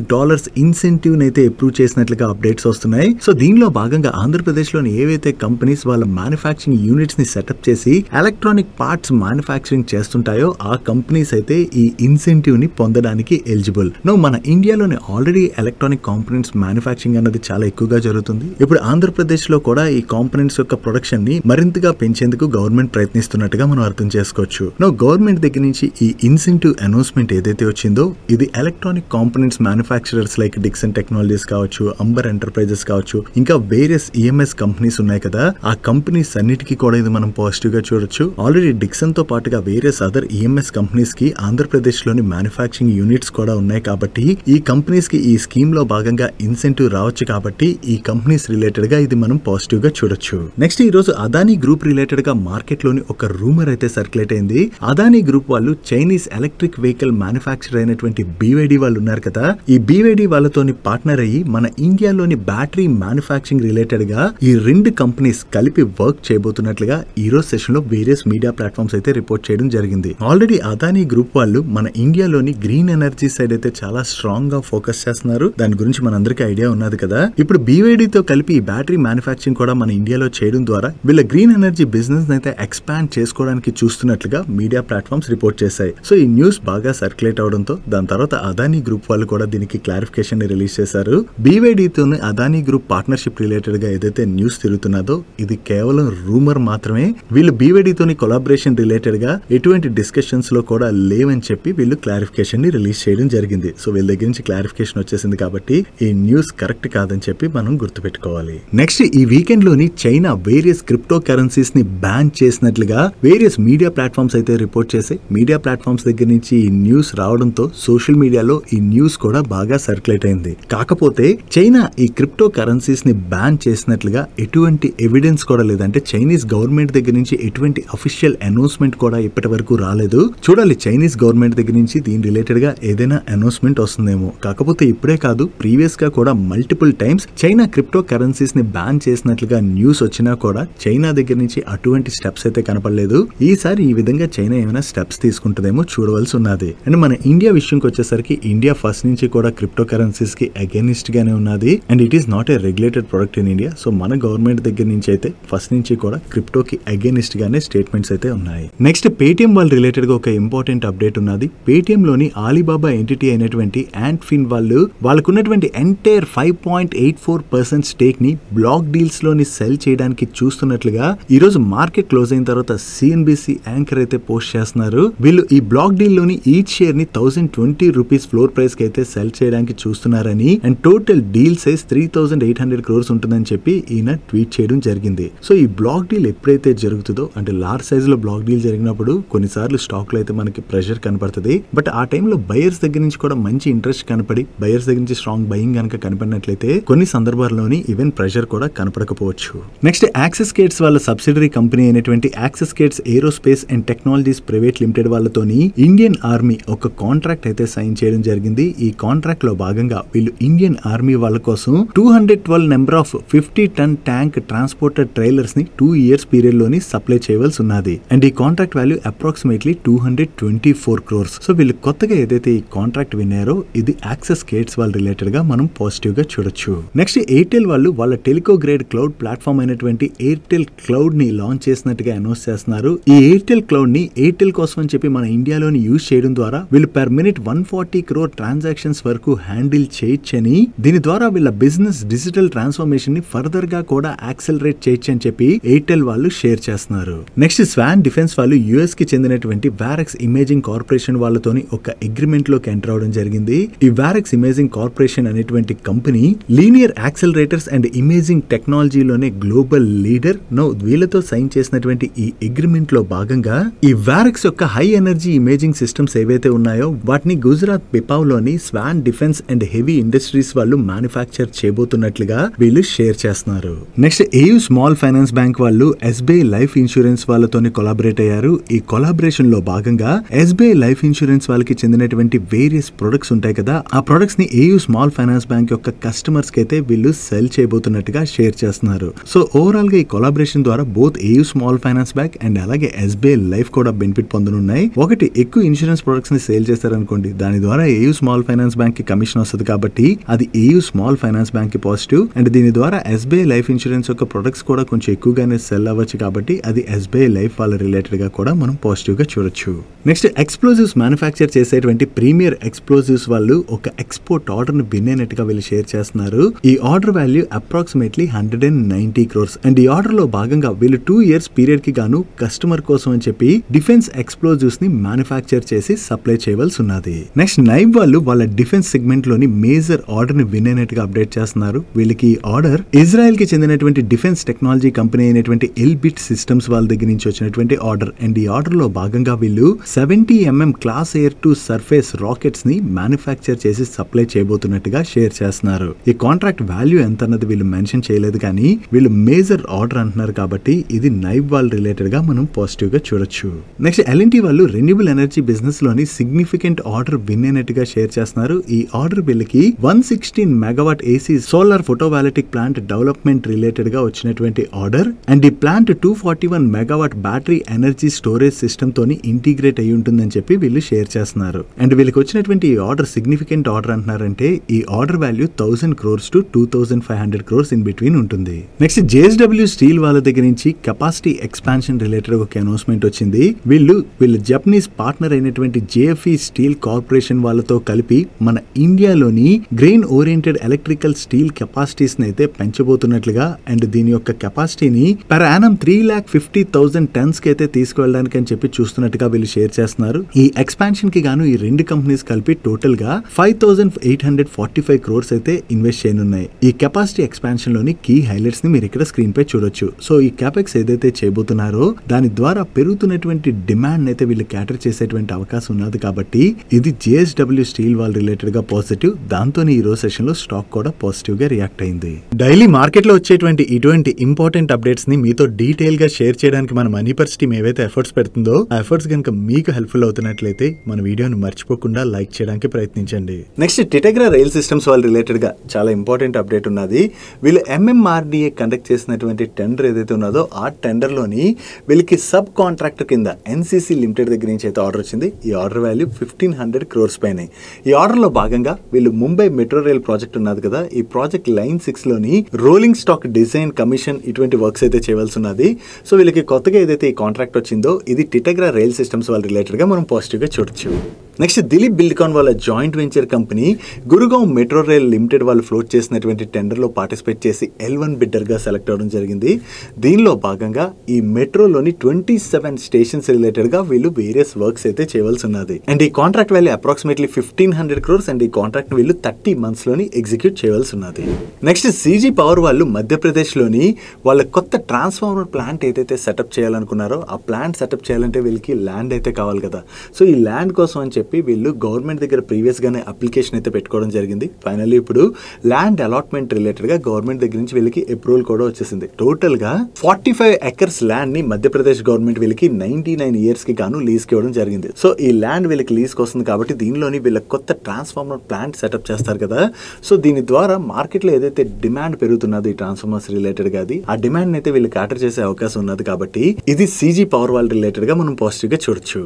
ఇన్సెంటివ్ అయితే అప్రూవ్ చేసినట్లుగా అప్డేట్స్ వస్తున్నాయి. సో దీనిలో భాగంగా భాగంగా ఆంధ్రప్రదేశ్లోని ఏవైతే కంపెనీస్ వాళ్ళ మ్యానుఫ్యాక్చరింగ్ యూనిట్స్ ని సెటప్ చేసి ఎలక్ట్రానిక్ పార్ట్స్ మ్యానుఫ్యాక్చరింగ్ చేస్తుంటాయో ఆ కంపెనీస్ అయితే ఈ ఇన్సెంటివ్ ని పొందడానికి ఎలిజిబుల్. మన ఇండియాలోని ఆల్రెడీ ఎలక్ట్రానిక్ కాంపోనెంట్స్ మ్యానుఫ్యాక్చరింగ్ అన్నది చాలా ఎక్కువగా జరుగుతుంది. ఇప్పుడు ఆంధ్రప్రదేశ్ లో కూడా ఈ కాంపోనెంట్స్ యొక్క ప్రొడక్షన్ ని మరింతగా పెంచేందుకు గవర్నమెంట్ ప్రయత్నిస్తున్నట్టుగా మనం అర్థం చేసుకోవచ్చు. గవర్నమెంట్ దగ్గర నుంచి ఈ ఇన్సెంటివ్ అనౌన్స్మెంట్ ఏదైతే వచ్చిందో ఇది electronic components manufacturers like Dixon technologies కావచ్చు, అంబర్ ఎంటర్ప్రైజెస్ కావచ్చు, ఇంకా వేరియస్ ఈఎంఎస్ కంపెనీస్ ఉన్నాయి కదా, ఆ కంపెనీస్ అన్నిటికీ కూడా ఇది మనం పాజిటివ్ గా చూడొచ్చు. ఆల్రెడీ డిక్సన్ తో పాటుగా వేరియస్ అదర్ ఈఎంఎస్ కంపెనీస్ కి ఆంధ్రప్రదేశ్ లోని మ్యానుఫ్యాక్చరింగ్ యూనిట్స్ కూడా ఉన్నాయి కాబట్టి ఈ కంపెనీస్ కి ఈ స్కీమ్ లో భాగంగా ఇన్సెంటివ్ రావచ్చు కాబట్టి ఈ కంపెనీస్ రిలేటెడ్ గా ఇది మనం పాజిటివ్ గా చూడొచ్చు. నెక్స్ట్ ఈ రోజు అదానీ గ్రూప్ రిలేటెడ్ గా మార్కెట్ లోని ఒక రూమర్ అయితే సర్క్యులేట్ అయింది. అదానీ గ్రూప్ వాళ్ళు చైనీస్ ఎలక్ట్రిక్ వెహికల్ మ్యానుఫ్యాక్చర్ అయినటువంటి BYD వాళ్ళు ఉన్నారు కదా, ఈ BYD వాళ్ళతోని పార్ట్నర్ అయ్యి మన ఇండియాలోని బ్యాటరీ మ్యానుఫ్యాక్చరింగ్ రిలేటెడ్ గా ఈ రెండు కంపెనీస్ కలిపి వర్క్ చేయబోతున్నట్లుగా ఈ రోజు సెషన్ లో వేరియస్ మీడియా ప్లాట్ఫామ్స్ అయితే రిపోర్ట్ చేయడం జరిగింది. ఆల్రెడీ అదానీ గ్రూప్ వాళ్ళు మన ఇండియాలోని గ్రీన్ ఎనర్జీ సైడ్ అయితే చాలా స్ట్రాంగ్ గా ఫోకస్ చేస్తున్నారు. దాని గురించి మనందరికీ ఐడియా ఉన్నది కదా. ఇప్పుడు BYD తో కలిపి ఈ బ్యాటరీ మ్యానుఫ్యాక్చరింగ్ కూడా మన ఇండియాలో చేయడం ద్వారా వీళ్ళ గ్రీన్ ఎనర్జీ బిజినెస్ అయితే ఎక్స్పాండ్ చేసుకోవడానికి చూస్తున్నట్లుగా మీడియా ప్లాట్ఫామ్స్ రిపోర్ట్ చేశాయి. సో ఈ న్యూస్ బాగా సర్క్యులేట్ అవడంతో దాని తర్వాత అదానీ గ్రూప్ వాళ్ళు కూడా దీనికి క్లారిఫికేషన్ ని రిలీజ్ చేశారు. BYD తోని అదానీ గ్రూప్ పార్ట్నర్షిప్ రిలేటెడ్ గా ఏదైతే న్యూస్ తిరుగుతున్నదో ఇది కేవలం రూమర్ మాత్రమే. వీళ్ళు BYD తోని కొలాబరేషన్ రిలేటెడ్ గా ఎటువంటి డిస్కషన్స్ లో కూడా లేవని చెప్పి వీళ్ళు క్లారిఫికేషన్ ని రిలీజ్ చేయడం జరిగింది. సో వీళ్ళ దగ్గర నుంచి క్లారిఫికేషన్ వచ్చేసింది కాబట్టి ఈ న్యూస్ కరెక్ట్ కాదని చెప్పి మనం గుర్తుపెట్టుకోవాలి. నెక్స్ట్ ఈ వీకెండ్ లోని చైనా వేరియస్ క్రిప్టో కరెన్సీస్ ని బ్యాన్ చేసినట్లుగా వేరియస్ మీడియా ప్లాట్ఫామ్స్ అయితే రిపోర్ట్ చేశాయి. మీడియా ప్లాట్ఫామ్స్ దగ్గర నుంచి ఈ న్యూస్ రావడంతో సోషల్ మీడియాలో ఈ న్యూస్ కూడా బాగా సర్క్యులేట్ అయింది. కాకపోతే చైనా ఈ క్రిప్టో కరెన్సీస్ ని బ్యాన్ చేసినట్లుగా ఎటువంటి ఎవిడెన్స్ కూడా లేదంటే చైనీస్ గవర్నమెంట్ దగ్గర నుంచి ఎటువంటి అఫీషియల్ అనౌన్స్మెంట్ కూడా ఇప్పటి వరకు రాలేదు. చూడాలి చైనీస్ గవర్నమెంట్ దగ్గర నుంచి దీని రిలేటెడ్ గా ఏదైనా అనౌన్స్మెంట్ వస్తుందేమో. కాకపోతే ఇప్పుడే కాదు, ప్రీవియస్ గా కూడా multiple times China crypto currencies ని బ్యాన్ చేసినట్లుగా న్యూస్ వచ్చినా కూడా చైనా దగ్గర నుంచి అటువంటి స్టెప్స్ అయితే కనపడలేదు. ఈసారి ఈ విధంగా చైనా ఏమైనా స్టెప్స్ తీసుకుంటుందేమో చూడవలసి ఉన్నది. అండ్ మన ఇండియా విషయంకి వచ్చేసరికి ఇండియా ఫస్ట్ నుంచి కూడా క్రిప్టో కరెన్సీస్ కి అగైనిస్ట్ గానే ఉన్నది. And it is not a regulated product in India. So మన గవర్నమెంట్ దగ్గర నుంచి అయితే ఫస్ట్ నుంచి కూడా క్రిప్టోకి అగైనిస్ట్ గానే స్టేట్మెంట్స్ అయితే ఉన్నాయి. నెక్స్ట్ పేటిఎం వాళ్ళ రిలేటెడ్ గా ఒక ఇంపార్టెంట్ అప్డేట్ ఉన్నది. పేటిఎం లోని ఆలీబాబా ఎంటిటీ అయినటువంటి యాంట్ఫిన్ వాళ్ళు వాళ్ళకున్నటువంటి ఎంటైర్ 5.84% స్టేక్ ని బ్లాక్ డీల్స్ లోని సెల్ చేయడానికి చూస్తున్నట్లుగా ఈ రోజు మార్కెట్ క్లోజ్ అయిన తర్వాత సిఎన్బిసి యాంకర్ అయితే పోస్ట్ చేస్తున్నారు. వీళ్ళు ఈ బ్లాక్ డీల్ లోని ఈచ్ షేర్ ని 1020 రూపీస్ ఫ్లోర్ ప్రైస్ కి అయితే సెల్ చేయడానికి చూస్తున్నారని and total deal size 3800 crores ఉంటుందని చెప్పి ఈయన ట్వీట్ చేయడం జరిగింది. సో ఈ బ్లాక్ డీల్ ఎప్పుడైతే జరుగుతుందో అంటే లార్జ్ సైజ్ లో బ్లాక్ డీల్ జరిగినప్పుడు కొన్నిసార్లు స్టాక్ లో అయితే మనకి ప్రెషర్ కనపడుతుంది. బట్ ఆ టైంలో బయర్స్ దగ్గర నుంచి కూడా మంచి ఇంట్రెస్ట్ కనపడి బయర్స్ దగ్గర నుంచి స్ట్రాంగ్ బయింగ్ కనుక కనపడినట్లయితే కొన్ని సందర్భాల్లోని ఈవెన్ ప్రెషర్ కూడా కనపడకపోవచ్చు. నెక్స్ట్ యాక్సెస్ కేట్స్ వాళ్ళ సబ్సిడరీ కంపెనీ అయినటువంటి Axiscades aerospace and technologies private limited వాళ్ళతోని ఇండియన్ ఆర్మీ ఒక కాంట్రాక్ట్ అయితే సైన్ చేయడం జరిగింది. ఈ కాంట్రాక్ట్ లో భాగంగా వీళ్ళు ఇండియన్ ఆర్మీ వాళ్ళ కోసం 212 number of 50 ton tank transporter trailers ని 2 years పీరియడ్ లోని సప్లై చేయవలసి ఉన్నది. అండ్ ఈ contract value approximately 224 crores. So వీళ్ళు కొత్తగా ఏదైతే ఈ కాంట్రాక్ట్ విన్నారో ఇది యాక్సెస్ కేట్స్ వాళ్ళ రిలేటెడ్ గా మనం పాజిటివ్ గా చూడొచ్చు. నెక్స్ట్ ఎయిర్టెల్ వాళ్ళు వాళ్ళ టెలికో గ్రేడ్ క్లౌడ్ ప్లాట్ఫామ్ అయినటువంటి ఎయిర్టెల్ క్లౌడ్ ని లాంచ్ చేసినట్టుగా అనౌన్స్ చేస్తున్నారు. ఈ ఎయిర్టెల్ క్లౌడ్ ని ఎయిర్టెల్ కోసం అని చెప్పి మన ఇండియాలోని యూజ్ చేయడం ద్వారా వీళ్ళు పర్ మినిట్ 140 crore ట్రాన్సాక్షన్స్ వరకు హ్యాండిల్ చేయొచ్చని, దీని ద్వారా వీళ్ళ బిజినెస్ డిజిటల్ ట్రాన్స్ఫర్మేషన్ ని ఫర్దర్ గా కూడా యాక్సెలరేట్ చేయొచ్చు అని చెప్పి ఎయిర్టెల్ వాళ్ళు షేర్ చేస్తున్నారు. నెక్స్ట్ స్వాన్ డిఫెన్స్ వాళ్ళు యుఎస్ కి చెందినటువంటి వారెక్స్ ఇమేజింగ్ కార్పొరేషన్ వాళ్ళతోని ఒక అగ్రిమెంట్ లోకి ఎంటర్ అవడం జరిగింది. ఈ వారెక్స్ ఇమేజింగ్ కార్పొరేషన్ అనేటువంటి company linear accelerators and imaging టెక్నాలజీలోనే గ్లోబల్ లీడర్. నో వీళ్ళతో సైన్ చేసినటువంటి ఈ అగ్రిమెంట్ లో భాగంగా ఈ వారెక్స్ యొక్క హై ఎనర్జీ ఇమేజింగ్ సిస్టమ్స్ ఏవైతే ఉన్నాయో వాటిని గుజరాత్ పిపావ్ లోని Swan Defence and Heavy Industries వాళ్ళు మ్యానుఫ్యాక్చర్ చేయబోతున్నట్లుగా వీళ్ళు షేర్ చేస్తున్నారు. Next AU Small Finance Bank వాళ్ళు ఎస్బీఐ లైఫ్ ఇన్సూరెన్స్ వాళ్ళతోని కొలాబరేట్ అయ్యారు. ఈ కొలాబరేషన్ లో భాగంగా ఎస్బీఐ లైఫ్ ఇన్సూరెన్స్ వాళ్ళకి చెందినటువంటి వేరియస్ ప్రొడక్ట్స్ ఉంటాయి కదా, ఆ ప్రొడక్ట్స్ ని ఏయూ స్మాల్ ఫైనాన్స్ బ్యాంక్ యొక్క కస్టమర్స్ కి అయితే వీళ్ళు సెల్ చేయబోతున్నట్టుగా షేర్ చేస్తున్నారు. సో ఓవరాల్ గా ఈ కొలాబరేషన్ ద్వారా both AU Small Finance bank and అలాగే ఎస్బీఐ లైఫ్ కూడా బెనిఫిట్ పొందనున్నాయి. ఒకటి ఎక్కువ ఇన్సూరెన్స్ ప్రొడక్ట్స్ ని సేల్ చేస్తారనుకోండి, దాని ద్వారా ఏయూ స్మాల్ ఫైనాన్స్ బ్యాంక్ కి కమిషన్ వస్తుంది కాబట్టి అది ఏయూ స్మాల్ ఫైనాన్స్ బ్యాంక్ కి పాజిటివ్. అండ్ దీని ద్వారా SBI లైఫ్ ఇన్సూరెన్స్ యొక్క ప్రొడక్ట్స్ కూడా కొంచెం ఎక్కువగానే సెల్ అవ్వచ్చు కాబట్టి అది SBI లైఫ్ వాళ్ళ రిలేటెడ్ గా కూడా మనం పాజిటివ్ గా చూడొచ్చు. నెక్స్ట్ ఎక్స్ప్లోజివ్స్ మ్యానుఫ్యాక్చర్ చేసేటువంటి ప్రీమియర్ ఎక్స్ప్లోజివ్స్ వాళ్ళు ఒక ఎక్స్పోర్ట్ ఆర్డర్ ని విన్ అయినట్టుగా వీళ్ళు షేర్ చేస్తున్నారు. ఈ order value approximately 190 crores and ఈ ఆర్డర్ లో భాగంగా వీళ్ళు 2 years పీరియడ్ కి గాను కస్టమర్ కోసం అని చెప్పి డిఫెన్స్ ఎక్స్ప్లోజివ్స్ ని మ్యానుఫ్యాక్చర్ చేసి సప్లై చేయవలసి ఉన్నది. నెక్స్ట్ నైవ్ వాళ్ళు వాళ్ళ డిఫెన్స్ సెగ్మెంట్ లోని మేజర్ ఆర్డర్ ని విన్ అయినట్టుగా అప్డేట్ చేస్తున్నారు. వీళ్ళకి ఆర్డర్ ఇజ్రాయెల్ కి చెందినటువంటి డిఫెన్స్ టెక్నాలజీ కంపెనీ అయినటువంటి ఎల్బిట్ సిస్టమ్స్ వాళ్ళ దగ్గర నుంచి వచ్చినటువంటి ఆర్డర్ అండ్ ఈ ఆర్డర్ లో భాగంగా వీళ్ళు 70 mm class air to surface rockets ని మ్యానుఫ్యాక్చర్ చేసి సప్లై చేయబోతున్నట్టుగా షేర్ చేస్తున్నారు. ఈ కాంట్రాక్ట్ వాల్యూ ఎంత అన్నది వీళ్ళు మెన్షన్ చేయలేదు కానీ వీళ్ళు మేజర్ ఆర్డర్ అంటున్నారు కాబట్టి ఇది నైవ్ వాల్ రిలేటెడ్ గా మనం పాజిటివ్ గా చూడొచ్చు. నెక్స్ట్ L&T వాళ్ళు రెన్యూబుల్ ఎనర్జీ బిజినెస్ లోని సిగ్నిఫికెంట్ ఆర్డర్ విన్ అయినట్టుగా షేర్ చేస్తున్నారు. ఈ ఆర్డర్ వీళ్ళకి 116 megawatt AC solar photovoltaic plant development related గా వచ్చినటువంటి ఆర్డర్ అండ్ ఈ plant 241 megawatt battery energy storage system తోని ఇంటిగ్రేట్ అయి ఉంటుందని చెప్పి వీళ్ళు షేర్ చేస్తున్నారు. అండ్ వీళ్ళకి వచ్చినటువంటి ఈ ఆర్డర్ సిగ్నిఫికెంట్ ఆర్డర్ అంటున్నారంటే ఈ order value 1000 crores to 2500 crores in between ఉంటుంది. నెక్స్ట్ JSW స్టీల్ వాళ్ళ దగ్గర నుంచి కెపాసిటీ ఎక్స్పాన్షన్ రిలేటెడ్ ఒక అనౌన్స్మెంట్ వచ్చింది. వీళ్ళు జపనీస్ పార్ట్నర్ అయినటువంటి JFE స్టీల్ కార్పొరేషన్ వాళ్ళతో కలిపి మన ఇండియాలోని grain oriented electrical steel capacities అయితే పెంచబోతున్నట్లుగా అండ్ దీని యొక్క కెపాసిటీని పర్ యానం 350,000 tons కి అయితే తీసుకువెళ్ళడానికి అని చెప్పి చూస్తున్నట్టుగా వీళ్ళు షేర్ చేస్తున్నారు. ఈ ఎక్స్పాన్షన్ కి గాను ఈ రెండు కంపెనీస్ కలిపి టోటల్ గా 5,845 crores అయితే ఇన్వెస్ట్ చేయనున్నాయి. ఈ కెపాసిటీ ఎక్స్పాన్షన్ లోని కీ హైలైట్స్ ని మీరు ఇక్కడ స్క్రీన్ పై చూడొచ్చు. సో ఈ క్యాపెక్స్ ఏదైతే చేయబోతున్నారో దాని ద్వారా పెరుగుతున్నటువంటి డిమాండ్ అయితే వీళ్ళు క్యాటర్ చేసేటువంటి అవకాశం ఉన్నది కాబట్టి ఇది JSW స్టీల్ వాళ్ళ రిలేటెడ్ గా పాజిటివ్. దాంతోనే ఈ రోజు సెషన్ లో స్టాక్ కూడా పాజిటివ్ గా రియాక్ట్ అయింది. డైలీ మార్కెట్ లో వచ్చేటువంటి ఇటువంటి ఇంపార్టెంట్ అప్డేట్స్ ని మీతో డీటెయిల్ గా షేర్ చేయడానికి మన మనీపర్స్ టీమ్ ఏవైతే ఎఫర్ట్స్ పెడుతుందో ఆ ఎఫర్ట్స్ కనుక మీకు హెల్ప్ఫుల్ అవుతున్నట్లయితే మన వీడియోను మర్చిపోకుండా లైక్ చేయడానికి ప్రయత్నించండి. నెక్స్ట్ టిటెగ్రా రైల్ సిస్టమ్స్ వాళ్ళ రిలేటెడ్ గా చాలా ఇంపార్టెంట్ అప్డేట్ ఉన్నది. వీళ్ళు MMRDA కండక్ట్ చేసినటువంటి టెండర్ ఏదైతే ఉన్నదో ఆ టెండర్ లోని వీళ్ళకి సబ్ కాంట్రాక్టర్ కింద NCC లిమిటెడ్ దగ్గర నుంచి అయితే ఆర్డర్ వచ్చింది. ఈ ఆర్డర్ వాల్యూ 1500 crores పైన. ఈ ఆర్డర్ లో భాగంగా వీళ్ళు ముంబై మెట్రో రైల్ ప్రాజెక్ట్ ఉన్నది కదా, ఈ ప్రాజెక్ట్ లైన్ 6 లోని రోలింగ్ స్టాక్ డిజైన్ కమిషన్ ఇటువంటి వర్క్స్ అయితే చేయవలసి ఉన్నది. సో వీళ్ళకి కొత్తగా ఏదైతే ఈ కాంట్రాక్ట్ వచ్చిందో ఇది టిటెగ్రా రైల్ సిస్టమ్స్ వాళ్ళ రిలేటెడ్ గా మనం పాజిటివ్ గా చూడొచ్చు. నెక్స్ట్ దిలీప్ బిల్డ్కాన్ వాళ్ళ joint venture company Gurgaon metro rail limited వాళ్ళు ఫ్లోట్ చేసినటువంటి టెండర్లో పార్టిసిపేట్ చేసి L1 బిడ్డర్గా సెలెక్ట్ అవ్వడం జరిగింది. దీనిలో భాగంగా ఈ మెట్రోలోని 27 స్టేషన్స్ రిలేటెడ్గా వీళ్ళు వేరియస్ వర్క్స్ అయితే చేయవలసి ఉన్నది. అండ్ ఈ contract value approximately 1500 crores and ఈ కాంట్రాక్ట్ వీళ్ళు 30 months లోని ఎగ్జిక్యూట్ చేయవలసి ఉన్నది. నెక్స్ట్ CG పవర్ వాళ్ళు మధ్యప్రదేశ్లోని వాళ్ళ కొత్త ట్రాన్స్ఫార్మర్ ప్లాంట్ ఏదైతే సెటప్ చేయాలనుకున్నారో ఆ ప్లాంట్ సెటప్ చేయాలంటే వీళ్ళకి ల్యాండ్ అయితే కావాలి కదా. సో ఈ ల్యాండ్ కోసం అని చెప్పి వీళ్ళు గవర్నమెంట్ దగ్గర ప్రీవియస్ గానే అప్లికేషన్ అయితే పెట్టుకోవడం జరిగింది. ఫైనల్లీ ఇప్పుడు ల్యాండ్ అలాట్మెంట్ రిలేటెడ్ గా గవర్నమెంట్ దగ్గర నుంచి వీళ్ళకి అప్రూవల్ కూడా వచ్చేసింది. టోటల్ గా 45 acres ల్యాండ్ ని మధ్యప్రదేశ్ గవర్నమెంట్ వీళ్ళకి 99 years కి గాను లీజ్ కి ఇవ్వడం జరిగింది. సో ఈ ల్యాండ్ వీళ్ళకి లీజ్ కి వస్తుంది కాబట్టి దీనిలోని వీళ్ళ కొత్త ట్రాన్స్ఫార్మర్ ప్లాంట్ సెటప్ చేస్తారు కదా. సో దీని ద్వారా మార్కెట్ లో ఏదైతే డిమాండ్ పెరుగుతున్నది ఈ ట్రాన్స్ఫార్మర్స్ రిలేటెడ్ గా ఆ డిమాండ్ అయితే వీళ్ళు క్యాటర్ చేసే అవకాశం ఉన్నది కాబట్టి ఇది CG పవర్ వాళ్ళ రిలేటెడ్ గా మనం పాజిటివ్ గా చూడొచ్చు.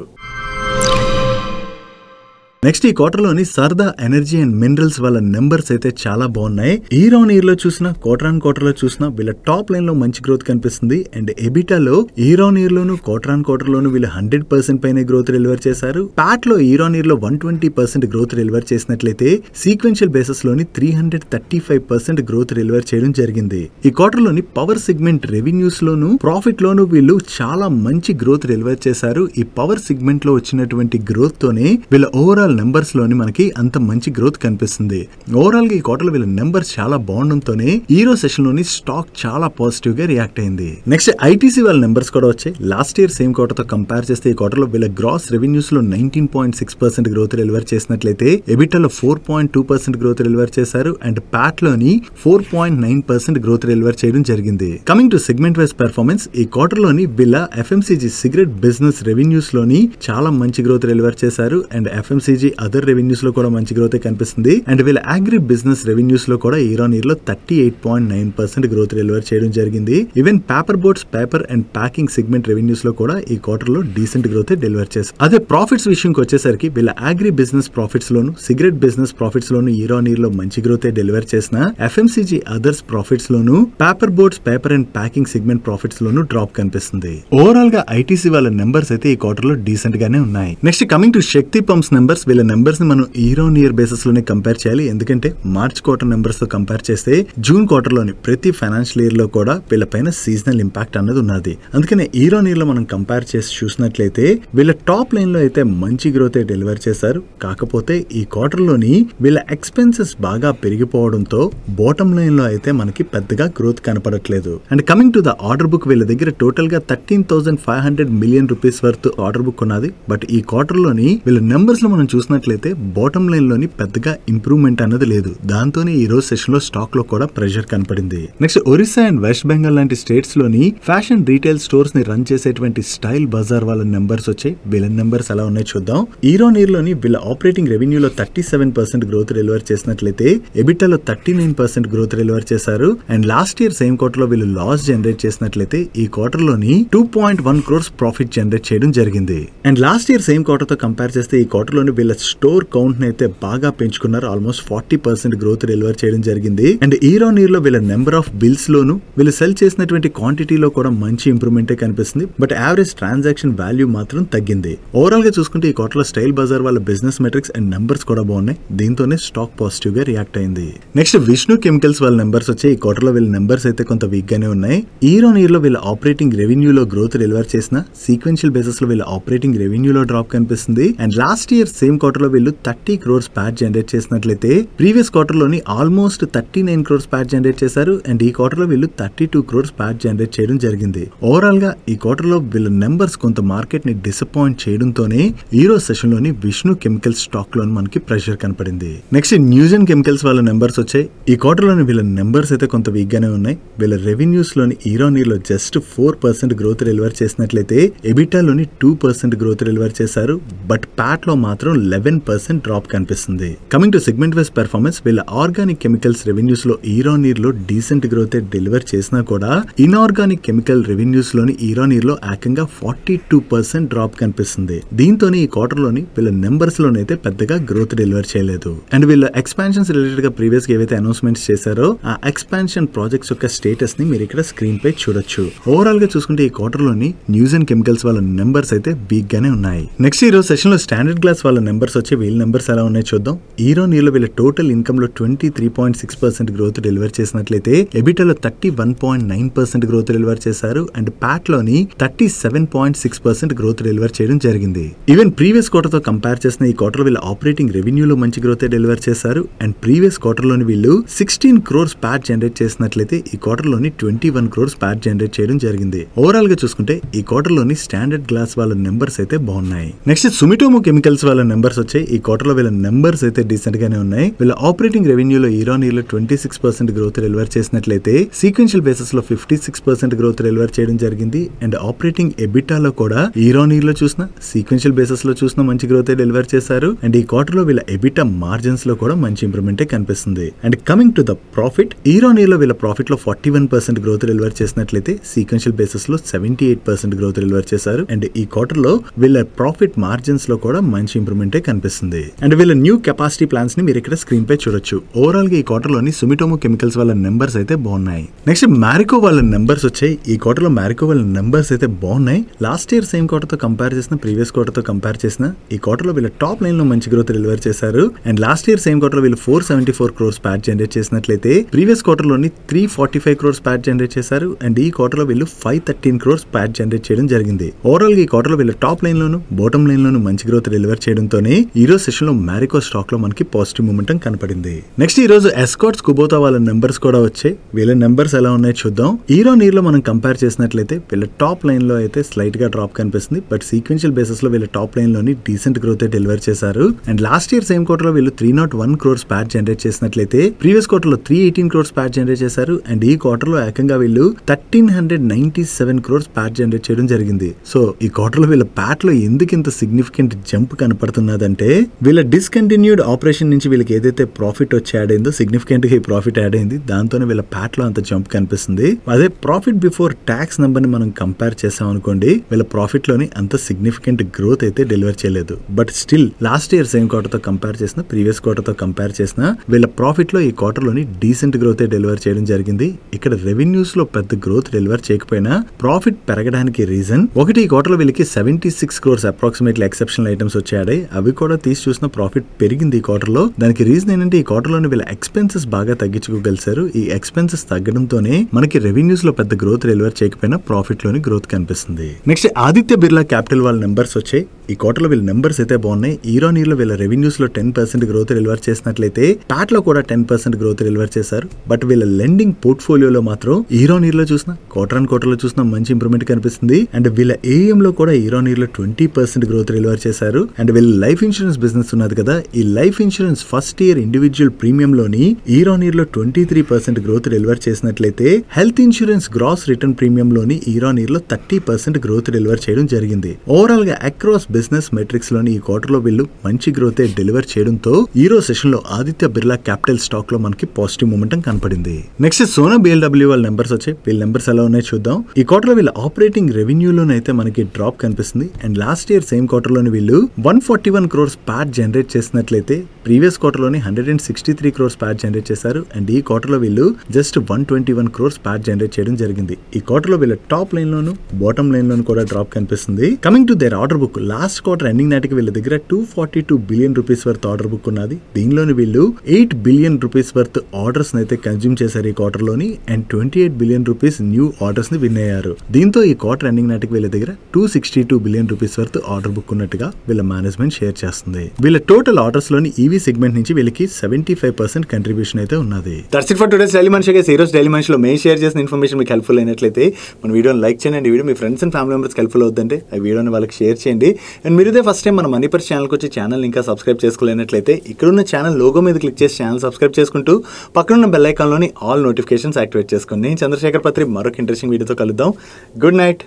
నెక్స్ట్ ఈ క్వార్టర్లోని సర్దా ఎనర్జీ అండ్ మినరల్స్ వాళ్ళ నెంబర్స్ అయితే చాలా బాగున్నాయి. ఇయర్ ఆన్ ఇయర్ లో చూసినా క్వార్టర్ ఆన్ క్వార్టర్ లో చూసినా వీళ్ళ టాప్ లైన్ లో మంచి గ్రోత్ కనిపిస్తుంది. అండ్ ఎబిటాలో ఇయర్ ఆన్ ఇయర్ లోను క్వార్టర్ ఆన్ క్వార్టర్ లోను వీళ్ళు 100% పైన గ్రోత్ డెలివర్ చేశారు. ప్యాట్ లో ఇయర్ ఆన్ ఇయర్ లో 120% గ్రోత్ డెలివర్ చేసినట్లయితే సీక్వెన్షియల్ బేసిస్ లోని 335% గ్రోత్ డెలివర్ చేయడం జరిగింది. ఈ క్వార్టర్ లోని పవర్ సెగ్మెంట్ రెవెన్యూస్ లోను ప్రాఫిట్ లోను వీళ్ళు చాలా మంచి గ్రోత్ డెలివర్ చేశారు. ఈ పవర్ సెగ్మెంట్ లో వచ్చినటువంటి గ్రోత్ తోనే వీళ్ళ ఓవరాల్ నెంబర్స్ లోని మనకి అంత మంచి గ్రోత్ కనిపిస్తుంది. ఓవరాల్ గా ఈ క్వార్టర్ వీళ్ళ నెంబర్స్ చాలా బాగుండటంతోనే ఈ రోజు సెషన్ లోని స్టాక్ చాలా పాజిటివ్ గా రియాక్ట్ అయింది. నెక్స్ట్ ITC వాళ్ళ నెంబర్స్ కూడా వచ్చాయి. లాస్ట్ ఇయర్ సేమ్ క్వార్టర్ తో కంపేర్ చేస్తే ఈ క్వార్టర్ లో వీళ్ళ గ్రాస్ రెవెన్యూస్ లో 19.6% గ్రోత్ డెలివర్ చేసినట్లయితే ఎబిటాలో 4.2% గ్రోత్ డెలివర్ చేశారు. అండ్ ప్యాట్ లోని 4.9% గ్రోత్ డెలివర్ చేయడం జరిగింది. Coming to segment wise performance ఈ క్వార్టర్ లోని వీళ్ళ FMCG సిగరెట్ బిజినెస్ రెవెన్యూస్ లోని చాలా మంచి గ్రోత్ డెలివర్ చేశారు. And FMCG FMCG other revenues లో కూడా మంచి గ్రోత్ కనిపిస్తుంది. అండ్ వీళ్ళ అగ్రి బిజినెస్ రెవెన్యూస్ లో కూడా ఇయర్ ఆన్ ఇయర్ లో 38.9% గ్రోత్ డెలివర్ చేయడం జరిగింది. Even paper boards, paper and packing segment revenues లో కూడా ఈ క్వార్టర్ లో డీసెంట్ గ్రోత్ డెలివర్ చేశారు. అదే ప్రాఫిట్స్ విషయంకి వచ్చేసరికి వీళ్ళ agri business profits loan, cigarette business profits loan year on year లో మంచి గ్రోత్ డెలివర్ చేసిన FMCG others profits loan, paper boards, paper and packing segment profits loan drop కనిపిస్తుంది. Overall గా ITC వాళ్ళ నెంబర్స్ అయితే ఈ క్వార్టర్ లో డీసెంట్ గానే ఉన్నాయి. Next coming to Shakti pumps numbers, వీళ్ళ నెంబర్స్ ని మనం ఇయర్ ఆన్ ఇయర్ బేసిస్ లోనే కంపేర్ చేయాలి. ఎందుకంటే మార్చ్ క్వార్టర్ నెంబర్స్ తో కంపేర్ చేస్తే జూన్ క్వార్టర్ లోని ప్రతి ఫైనాన్షియల్ ఇయర్ లో కూడా వీళ్ళపైన సీజనల్ ఇంపాక్ట్ అన్నది ఉన్నది. అందుకనే ఇయర్ ఆన్ ఇయర్ లో మనం కంపేర్ చేసి చూసినట్లయితే వీళ్ళ టాప్ లైన్ లో అయితే మంచి గ్రోత్ డెలివర్ చేశారు. కాకపోతే ఈ క్వార్టర్ లోని వీళ్ళ ఎక్స్పెన్సెస్ బాగా పెరిగిపోవడంతో బాటమ్ లైన్ లో అయితే మనకి పెద్దగా గ్రోత్ కనపడట్లేదు. And coming to the order book, వీళ్ళ దగ్గర టోటల్ గా 13,500 million rupees worth order book ఉన్నది. బట్ ఈ క్వార్టర్ లోని వీళ్ళ నెంబర్స్ లో మనం చూసినట్లయితే బాటమ్ లైన్ లోని పెద్దగా ఇంప్రూవ్మెంట్ అన్నది లేదు. దాంతోనే ఈ రోజు సెషన్ లో స్టాక్ లో కూడా ప్రెషర్ కనపడింది. Next Orissa and west Bengal లాంటి స్టేట్స్ లోని ఫ్యాషన్ రీటైల్ స్టోర్స్ ని రన్ చేసేటువంటి స్టైల్ బజార్ వాళ్ళ నెంబర్స్ వచ్చాయి. వీళ్ళ నెంబర్స్ ఎలా ఉన్నాయి చూద్దాం. ఇయర్ ఆన్ ఇయర్ లోని వీళ్ళ ఆపరేటింగ్ రెవెన్యూలో 37% గ్రోత్ డెలివర్ చేసినట్లయితే ఎబిటాలో 39% గ్రోత్ డెలివర్ చేశారు. And last year same quarter లో వీళ్ళు లాస్ జనరేట్ చేసినట్లయితే ఈ క్వార్టర్ లోని 2.1 crores ప్రాఫిట్ జనరేట్ చేయడం జరిగింది. And last year same quarter తో కంపేర్ చేస్తే ఈ క్వార్టర్ లోని వీళ్ళ స్టోర్ కౌంట్ ని అయితే బాగా పెంచుకున్నారు. ఆల్మోస్ట్ 40% గ్రోత్ డెలివర్ చేయడం జరిగింది. అండ్ ఇయర్ ఆన్ ఇయర్ లో వీళ్ళ నెంబర్ ఆఫ్ బిల్స్ లోను, వీళ్ళు సెల్ చేసినటువంటి క్వాంటిటీలో కూడా మంచి ఇంప్రూవ్మెంట్ కనిపిస్తుంది. బట్ యావరేజ్ ట్రాన్సాక్షన్ వాల్యూ మాత్రం తగ్గింది. ఓవరాల్ గా చూసుకుంటే ఈ క్వార్టర్ లో స్టైల్ బజార్ వాళ్ళ బిజినెస్ మెట్రిక్స్ అండ్ నెంబర్స్ కూడా బాగున్నాయి. దీంతోనే స్టాక్ పాజిటివ్ గా రియాక్ట్ అయింది. నెక్స్ట్ విష్ణు కెమికల్స్ వాళ్ళ నెంబర్స్ వచ్చి ఈ క్వార్టర్ లో వీళ్ళ నెంబర్స్ అయితే కొంత వీక్ గానే ఉన్నాయి. ఇయర్ ఆన్ ఇయర్ లో వీళ్ళ ఆపరేటింగ్ రెవెన్యూలో గ్రోత్ డెలివర్ చేసిన సీక్వెన్షియల్ బేసిస్ లో వీళ్ళ ఆపరేటింగ్ రెవెన్యూలో డ్రాప్ కనిపిస్తుంది. And last year same quarter లో వీళ్ళు 30 crores ప్యాట్ జనరేట్ చేసినట్లయితే ప్రీవియస్ క్వార్టర్ లోని ఆల్మోస్ట్ 39 crores ప్యాట్ జనరేట్ చేశారు. అండ్ ఈ క్వార్టర్ లో వీళ్ళు 32 crores ప్యాట్ జనరేట్ చేయడం జరిగింది. ఓవరాల్ గా ఈ క్వార్టర్ లో వీళ్ళ నెంబర్స్ కొంత మార్కెట్ ని డిసప్పాయింట్ చేయడంతోనే ఈ రోజు సెషన్ లోని విష్ణు కెమికల్స్ స్టాక్ లో మనకి ప్రెషర్ కనపడింది. నెక్స్ట్ న్యూజన్ కెమికల్స్ వాళ్ళ నెంబర్స్ వచ్చాయి. ఈ క్వార్టర్ లోని వీళ్ళ నెంబర్స్ అయితే కొంత వీక్ గానే ఉన్నాయి. వీళ్ళ రెవెన్యూస్ లోని ఇయర్ ఆన్ ఇయర్ లో జస్ట్ 4% గ్రోత్ డెలివర్ చేసినట్లయితే ఎబిటాలోని 2% గ్రోత్ డెలివర్ చేశారు. బట్ ప్యాట్ లో మాత్రం 11% డ్రాప్ కనిపిస్తుంది. Coming to segment wise performance, వీళ్ళ ఆర్గానిక్ కెమికల్స్ రెవెన్యూస్ లో ఇయర్ ఆన్ ఇయర్ లో డీసెంట్ గ్రోత్ డెలివర్ చేసినా కూడా ఇన్ఆర్గానిక్ కెమికల్ రెవెన్యూస్ లోని ఇయర్ ఆన్ ఇయర్ లో ఏకంగా 42% డ్రాప్ కనిపిస్తుంది. దీంతోనే ఈ క్వార్టర్ లోని వీళ్ళ నెంబర్స్ లోనైతే పెద్దగా గ్రోత్ డెలివర్ చేయలేదు. అండ్ వీళ్ళ ఎక్స్పాన్షన్స్ రిలేటెడ్ గా ప్రీవియస్ గా ఏవైతే అనౌన్స్మెంట్స్ చేశారో ఆ ఎక్స్పాన్షన్ ప్రాజెక్ట్స్ యొక్క స్టేటస్ ని మీరు ఇక్కడ స్క్రీన్ పై చూడొచ్చు. ఓవరాల్ గా చూసుకుంటే ఈ క్వార్టర్ లోని న్యూజన్ కెమికల్స్ వాళ్ళ నెంబర్స్ అయితే వీక్ గానే ఉన్నాయి. నెక్స్ట్ ఈ రోజు సెషన్ లో స్టాండర్డ్ గ్లాస్ వాళ్ళ నెంబర్స్ వచ్చి వీళ్ళ నెంబర్స్ ఎలా ఉన్నాయి చూద్దాం. ఇయర్ ఆన్ ఇయర్ లో వీళ్ళ టోటల్ ఇన్కమ్ లో 23.6% గ్రోత్ డెలివర్ చేసినట్లయితే ఎబిటాలో 31.9% గ్రోత్ డెలివర్ చేశారు. అండ్ ప్యాట్ లోని 37.6% గ్రోత్ డెలివర్ చేయడం జరిగింది. ఈవెన్ ప్రీవియస్ క్వార్టర్ తో కంపేర్ చేసిన ఈ క్వార్టర్ వీళ్ళ ఆపరేటింగ్ రెవెన్యూలో మంచి గ్రోత్ డెలివర్ చేశారు. అండ్ ప్రీవియస్ క్వార్టర్ లోని వీళ్ళు 16 crores ప్యాట్ జనరేట్ చేసినట్లయితే ఈ క్వార్టర్ లోని 21 crores ప్యాట్ జనరేట్ చేయడం జరిగింది. ఓవరాల్ గా చూసుకుంటే ఈ క్వార్టర్ లోని స్టాండర్డ్ గ్లాస్ వాళ్ళ నెంబర్స్ అయితే బాగున్నాయి. నెక్స్ట్ సుమిటోమో కెమికల్స్ వాళ్ళ నెంబర్స్ వచ్చాయి. ఈ క్వార్టర్ లో వీళ్ళ నెంబర్స్ అయితే డీసెంట్ గానే ఉన్నాయి. వీళ్ళ ఆపరేటింగ్ రెవెన్యూలో ఇయర్ ఆన్ ఇయర్ లో 26% గ్రోత్ డెలివర్ చేసినట్లయితే సీక్వెన్షియల్ బేసిస్ లో 56% గ్రోత్ డెలివర్ చేయడం జరిగింది. అండ్ ఆపరేటింగ్ ఎబిటాలో కూడా ఇయర్ ఆన్ ఇయర్ లో చూసిన సీక్వెన్షియల్ బేసిస్ లో చూసిన మంచి గ్రోత్ డెలివర్ చేశారు. అండ్ ఈ క్వార్టర్ లో వీళ్ళ ఎబిటా మార్జిన్స్ లో కూడా మంచి ఇంప్రూవ్మెంట్ కనిపిస్తుంది. And coming to the profit, year on year లో వీళ్ళ ప్రాఫిట్ లో 41% గ్రోత్ డెలివర్ చేసినట్లయితే సీక్వెన్షియల్ బేసిస్ లో 78% గ్రోత్ డెలివర్ చేశారు. అండ్ ఈ క్వార్టర్ లో వీళ్ళ ప్రాఫిట్ మార్జిన్స్ లో కూడా మంచి ఇంప్రూవ్మెంట్ కనిపిస్తుంది. అండ్ వీళ్ళ న్యూ కెపాసిటీ ప్లాన్స్ ని మీరు ఇక్కడ స్క్రీన్ పై చూడొచ్చు. ఓవరాల్ గా ఈ క్వార్టర్ లోని సుమిటోమో కెమికల్స్ వాళ్ళ నెంబర్స్ అయితే బాగున్నాయి. నెక్స్ట్ మ్యారికో వాళ్ళ నెంబర్స్ వచ్చాయి. ఈ క్వార్టర్ లో మ్యారికో వాళ్ళ నెంబర్స్ అయితే బాగున్నాయి. లాస్ట్ ఇయర్ సేమ్ క్వార్టర్ తో కంపేర్ చేసిన ప్రీవియస్ క్వార్టర్ తో కంపేర్ చేసిన ఈ క్వార్టర్ లో వీళ్ళ టాప్ లైన్ లో మంచి గ్రోత్ డెలివర్ చేశారు. And last year same quarter లో వీళ్ళు 474 crores ప్యాట్ జనరేట్ చేసినట్లయితే ప్రీవియస్ క్వార్టర్ లోని 345 crores ప్యాట్ జనరేట్ చేశారు. అండ్ ఈ క్వార్టర్ లో వీళ్ళు 513 crores ప్యాట్ జనరేట్ చేయడం జరిగింది. ఓవరాల్ గా ఈ క్వార్టర్ లో వీళ్ళ టాప్ లైన్ లోను బాటమ్ లైన్ లోను మంచి గ్రోత్ డెలివర్ చేయడంతోనే ఈ రోజు సెషన్ లో మ్యారికో స్టాక్ లో మనకి పాజిటివ్ మూమెంటం కనపడింది. నెక్స్ట్ ఈ రోజు ఎస్కాట్స్ కుబోటా వాళ్ళ నెంబర్స్ కూడా వచ్చాయి. వీళ్ళ నెంబర్స్ ఎలా ఉన్నాయో చూద్దాం. ఇయర్ ఆన్ ఇయర్ లో మనం కంపేర్ చేసినట్లయితే వీళ్ళ టాప్ లైన్ లో అయితే స్లైట్ గా డ్రాప్ కనిపిస్తుంది. బట్ సీక్వెన్షియల్ బేసిస్ లో వీళ్ళ టాప్ లైన్ లోని డీసెంట్ గ్రోత్ డెలివర్ చేశారు. And last year same quarter లో వీళ్ళు 301 crores ప్యాట్ జనరేట్ చేసినట్లయితే ప్రీవియస్ క్వార్టర్ లో 318 crores ప్యాట్ జనరేట్ చేశారు. అండ్ ఈ క్వార్టర్ లో ఏకంగా వీళ్ళు 1397 crores ప్యాట్ జనరేట్ చేయడం జరిగింది. సో ఈ క్వార్టర్ లో వీళ్ళ ప్యాట్ లో ఎందుకు ఇంత సిగ్నిఫికెంట్ జంప్ కనపడుతుంది ఉన్నదంటే వీళ్ళ డిస్కంటిన్యూడ్ ఆపరేషన్ నుంచి వీళ్ళకి ఏదైతే ప్రాఫిట్ వచ్చి యాడ్ అయిందో సిగ్నిఫికెంట్ గా ఈ ప్రాఫిట్ యాడ్ అయింది. దాంతోనే వీళ్ళ ప్యాట్ లో అంత జంప్ కనిపిస్తుంది. అదే ప్రాఫిట్ బిఫోర్ ట్యాక్స్ నంబర్ ని మనం కంపేర్ చేసాం అనుకోండి, వీళ్ళ ప్రాఫిట్ లోని అంత సిగ్నిఫికెంట్ గ్రోత్ అయితే డెలివర్ చేయలేదు. But still last year same quarter తో కంపేర్ చేసిన, ప్రీవియస్ క్వార్టర్ తో కంపేర్ చేసిన వీళ్ళ ప్రాఫిట్ లో ఈ క్వార్టర్ లోని డీసెంట్ గ్రోత్ డెలివర్ చేయడం జరిగింది. ఇక్కడ రెవెన్యూస్ లో పెద్ద గ్రోత్ డెలివర్ చేయకపోయినా ప్రాఫిట్ పెరగడానికి రీజన్ ఒకటి, ఈ క్వార్టర్ లో వీళ్ళకి 76 crores అప్రాక్సిమేట్లీ ఎక్సెప్షనల్ ఐటమ్స్ వచ్చాయి. అవి కూడా తీసి చూసిన ప్రాఫిట్ పెరిగింది ఈ క్వార్టర్ లో. దానికి రీజన్ ఏంటంటే ఈ క్వార్టర్ లోని వీళ్ళ ఎక్స్పెన్సెస్ బాగా తగ్గించుకోగలిసారు. ఈ ఎక్స్పెన్సెస్ తగ్గడంతోనే మనకి రెవెన్యూస్ లో పెద్ద గ్రోత్ డెలివర్ చేయకపోయినా ప్రాఫిట్ లోని గ్రోత్ కనిపిస్తుంది. నెక్స్ట్ ఆదిత్య బిర్లా క్యాపిటల్ వాళ్ళ నెంబర్స్ వచ్చాయి. ఈ క్వార్టర్ లో వీళ్ళ నెంబర్స్ అయితే బాగున్నాయి. ఇయర్ ఆన్ ఇయర్ లో వీళ్ళ రెవెన్యూస్ లో 10% గ్రోత్ డెలివర్ చేసినట్లయితే ప్యాట్ లో కూడా 10% గ్రోత్ డెలివర్ చేశారు. బట్ వీళ్ళ లెండింగ్ పోర్ట్ఫోలియోలో మాత్రం ఇయర్ ఆన్ ఇయర్ లో చూసిన, క్వార్టర్ ఆన్ క్వార్టర్ లో చూసిన మంచి ఇంప్రూవ్మెంట్ కనిపిస్తుంది. అండ్ వీళ్ళ ఏఎం లో కూడా ఇయర్ ఆన్ ఇయర్ లో 20% గ్రోత్ డెలివర్ చేశారు. అండ్ వీళ్ళ లైఫ్ ఇన్సూరెన్స్ బిజినెస్ ఉన్నది కదా, ఈ life insurance first year individual premium లోని ఇయర్ ఆన్ ఇయర్ లో 23% గ్రోత్ డెలివర్ చేసినట్లయితే health insurance gross return premium లోని ఇయర్ ఆన్ ఇయర్ లో 30% గ్రోత్ డెలివర్ చేయడం జరిగింది. ఓవరాల్ గా అక్రాస్ బిజినెస్ మెట్రిక్స్ లోని ఈ క్వార్టర్ లో వీళ్ళు మంచి గ్రోత్ డెలివర్ చేయడంతో ఈరోజు సెషన్ లో ఆదిత్య బిర్లా క్యాపిటల్ స్టాక్ లో మనకి పాజిటివ్ మూమెంటం కనపడింది. నెక్స్ట్ సోనా బిఎల్డబ్ల్యూ వాళ్ళ నెంబర్స్ వచ్చాయి. వీళ్ళ నెంబర్స్ ఎలా ఉన్నాయో చూద్దాం. ఈ క్వార్టర్ లో వీళ్ళ ఆపరేటింగ్ రెవెన్యూ లోనైతే మనకి డ్రాప్ కనిపిస్తుంది. And last year same quarter లోని వీళ్ళు 141 crores ప్యాట్ జనరేట్ చేసినట్లయితే ప్రీవియస్ క్వార్టర్ లోని 163 crores ప్యాట్ జనరేట్ చేశారు. అండ్ ఈ క్వార్టర్ లో వీళ్ళు జస్ట్ 121 crores ప్యాట్ జనరేట్ చేయడం జరిగింది. ఈ క్వార్టర్ లో వీళ్ళ టాప్ లైన్ లోను బాటమ్ లైన్ లోను కూడా డ్రాప్ కనిపిస్తుంది. Coming to their order book, last quarter ending నాటికి వీళ్ళ దగ్గర 242 billion rupees worth order book ఉన్నది. దీనిలోని వీళ్ళు 8 billion rupees వర్త్ ఆర్డర్స్ అయితే కన్జ్యూమ్ చేశారు ఈ క్వార్టర్ లోని. And 28 billion rupees new orders ని విన్ అయ్యారు. దీంతో ఈ క్వార్టర్ ఎండింగ్ నాటికి వీళ్ళ దగ్గర 262 billion rupees worth order book ఉన్నట్టుగా వీళ్ళ మేనేజ్మెంట్ షేర్ చేస్తుంది. వీళ్ళ టోటల్ ఆర్డర్స్ లోని ఈవీ సెగ్మెంట్ నుంచి వీళ్ళకి 75% కంట్రిబ్యూషన్ అయితే ఉన్నది. That's it for today's daily మనిషి. ఈ రోజు డైలీ మనిషిలో మేము షేర్ చేసిన ఇన్ఫర్మేషన్ మీకు హెల్ప్ఫుల్ అయినట్లయితే మన వీడియోని లైక్ చేయండి. Video me friends and family members helpful అవుతుందంటే ఆ వీడియోని వాళ్ళకి షేర్ చేయండి. అండ్ మీరు ఇదే ఫస్ట్ టైం మన మనీ పర్స్ ఛానల్కి వచ్చి ఛానల్ ఇంకా సబ్స్క్రైబ్ చేసుకోలేనట్లయితే ఇక్కడున్న ఛానల్ లోగో మీద క్లిక్ చేసి ఛానల్ సబ్స్క్రైబ్ చేసుకుంటూ పక్కనున్న బెల్ ఐకాన్లోని ఆల్ నోటిఫికేషన్స్ యాక్టివేట్ చేసుకోండి. నేను చంద్రశేఖర్ పత్రి మరొక ఇంట్రెస్టింగ్ వీడియోతో కలుద్దాం. Good night.